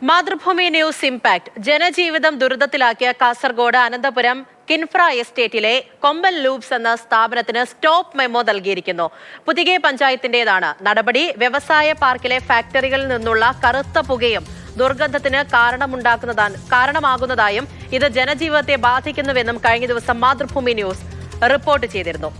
Mathrubhumi news impact ജനജീവിതം ദുരിതത്തിലാക്കിയ കാസർഗോഡ് അനന്തപുരം കിൻഫ്ര എസ്റ്റേറ്റിലെ കൊമ്പൻ ലൂബ്സ് എന്ന സ്ഥാപനത്തിന് സ്റ്റോപ്പ് മെമ്മോ നൽകിയിരിക്കുന്നു. പുതിയ പഞ്ചായത്തിന്റേതാണ് നടപടി. വ്യവസായ പാർക്കിലെ ഫാക്ടറികളിൽ നിന്നുള്ള കറുത്ത പുകയും ദുർഗന്ധത്തിന് കാരണമാകുന്നതായും ഇത് ജനജീവിതത്തെ ബാധിക്കുന്നുവെന്നും കഴിഞ്ഞ ദിവസം മാതൃഭൂമി ന്യൂസ് റിപ്പോർട്ട് ചെയ്തിരുന്നു.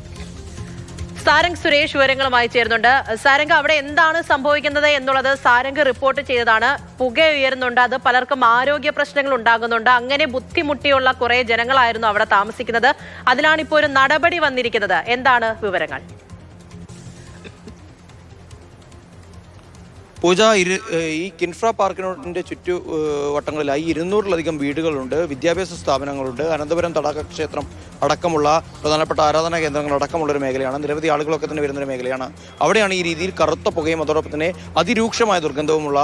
സാരംഗ് സുരേഷ് വിവരങ്ങളുമായി ചേരുന്നുണ്ട്. സാരംഗ്, അവിടെ എന്താണ് സംഭവിക്കുന്നത് എന്നുള്ളത് സാരംഗ് റിപ്പോർട്ട് ചെയ്തതാണ്. പുക ഉയരുന്നുണ്ട്, അത് പലർക്കും ആരോഗ്യ പ്രശ്നങ്ങൾ ഉണ്ടാകുന്നുണ്ട്. അങ്ങനെ ബുദ്ധിമുട്ടിയുള്ള കുറെ ജനങ്ങളായിരുന്നു അവിടെ താമസിക്കുന്നത്. അതിലാണ് ഇപ്പോൾ ഒരു നടപടി വന്നിരിക്കുന്നത്. എന്താണ് വിവരങ്ങൾ? പൂജ, ഈ കിൻഫ്ര പാർക്കിനോടിൻ്റെ ചുറ്റുവട്ടങ്ങളിലായി 200-ലധികം വീടുകളുണ്ട്, വിദ്യാഭ്യാസ സ്ഥാപനങ്ങളുണ്ട്, അനന്തപുരം തടാക ക്ഷേത്രം അടക്കമുള്ള പ്രധാനപ്പെട്ട ആരാധനാ കേന്ദ്രങ്ങൾ അടക്കമുള്ളൊരു മേഖലയാണ്. നിരവധി ആളുകളൊക്കെ തന്നെ വരുന്നൊരു മേഖലയാണ്. അവിടെയാണ് ഈ രീതിയിൽ കറുത്ത പുകയും അതോടൊപ്പം തന്നെ അതിരൂക്ഷമായ ദുർഗന്ധവുമുള്ള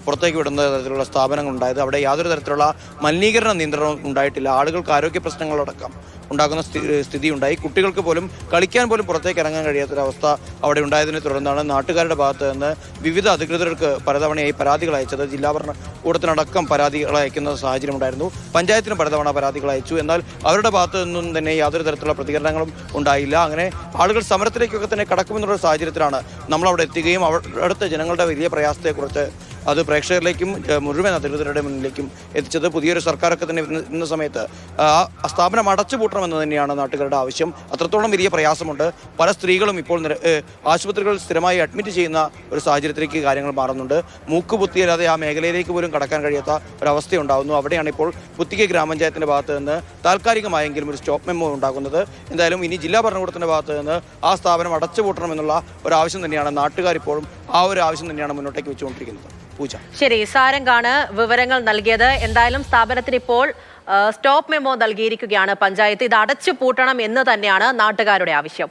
പുറത്തേക്ക് വിടുന്ന തരത്തിലുള്ള സ്ഥാപനങ്ങൾ ഉണ്ടായത്. അവിടെ യാതൊരു തരത്തിലുള്ള മലിനീകരണ നിയന്ത്രണവും ഉണ്ടായിട്ടില്ല. ആളുകൾക്ക് ആരോഗ്യ പ്രശ്നങ്ങളടക്കം ഉണ്ടാകുന്ന സ്ഥിതി ഉണ്ടായി. കുട്ടികൾക്ക് പോലും കളിക്കാൻ പോലും പുറത്തേക്ക് ഇറങ്ങാൻ കഴിയാത്തൊരവസ്ഥ അവിടെ ഉണ്ടായതിനെ തുടർന്നാണ് നാട്ടുകാരുടെ ഭാഗത്ത് നിന്ന് വിവിധ അധികൃതർക്ക് പലതവണയായി പരാതികൾ അയച്ചത്. ജില്ലാ ഭരണകൂടത്തിനടക്കം പരാതികൾ അയക്കുന്ന സാഹചര്യം ഉണ്ടായിരുന്നു. പഞ്ചായത്തിന് പലതവണ പരാതികൾ അയച്ചു. എന്നാൽ അവരുടെ ഭാഗത്തു നിന്നും തന്നെ യാതൊരു തരത്തിലുള്ള പ്രതികരണങ്ങളും ഉണ്ടായില്ല. അങ്ങനെ ആളുകൾ സമരത്തിലേക്കൊക്കെ തന്നെ കടക്കുമെന്നുള്ള സാഹചര്യത്തിലാണ് നമ്മളവിടെ എത്തുകയും അവിടുത്തെ ജനങ്ങളുടെ വലിയ പ്രയാസത്തെക്കുറിച്ച് അത് പ്രേക്ഷകരിലേക്കും മുഴുവൻ അധികൃതരുടെ മുന്നിലേക്കും എത്തിച്ചത്. പുതിയൊരു സർക്കാരൊക്കെ തന്നെ ഇന്ന സമയത്ത് ആ സ്ഥാപനം അടച്ചുപൂട്ടണമെന്ന് തന്നെയാണ് നാട്ടുകാരുടെ ആവശ്യം. അത്രത്തോളം വലിയ പ്രയാസമുണ്ട്. പല സ്ത്രീകളും ഇപ്പോൾ ആശുപത്രികളിൽ സ്ഥിരമായി അഡ്മിറ്റ് ചെയ്യുന്ന ഒരു സാഹചര്യത്തിലേക്ക് കാര്യങ്ങൾ മാറുന്നുണ്ട്. മൂക്ക് പുത്തിയല്ലാതെ ആ മേഖലയിലേക്ക് പോലും കടക്കാൻ കഴിയാത്ത ഒരവസ്ഥയുണ്ടാകുന്നു. അവിടെയാണ് ഇപ്പോൾ പുത്തിക ഗ്രാമപഞ്ചായത്തിൻ്റെ ഭാഗത്ത് നിന്ന് താൽക്കാലികമായെങ്കിലും ഒരു സ്റ്റോപ്പ് മെമ്മോ ഉണ്ടാകുന്നത്. എന്തായാലും ഇനി ജില്ലാ ഭരണകൂടത്തിൻ്റെ ഭാഗത്ത് നിന്ന് ആ സ്ഥാപനം അടച്ചുപൂട്ടണമെന്നുള്ള ഒരു ആവശ്യം തന്നെയാണ് നാട്ടുകാരിപ്പോഴും ആ ഒരു ആവശ്യം തന്നെയാണ് മുന്നോട്ടേക്ക് വെച്ചുകൊണ്ടിരിക്കുന്നത്. ശരി, സാരംഗാണ് വിവരങ്ങൾ നൽകിയത്. എന്തായാലും സ്ഥാപനത്തിന് ഇപ്പോൾ സ്റ്റോപ്പ് മെമ്മോ നൽകിയിരിക്കുകയാണ് പഞ്ചായത്ത്. ഇത് അടച്ചു പൂട്ടണം എന്ന് തന്നെയാണ് നാട്ടുകാരുടെ ആവശ്യം.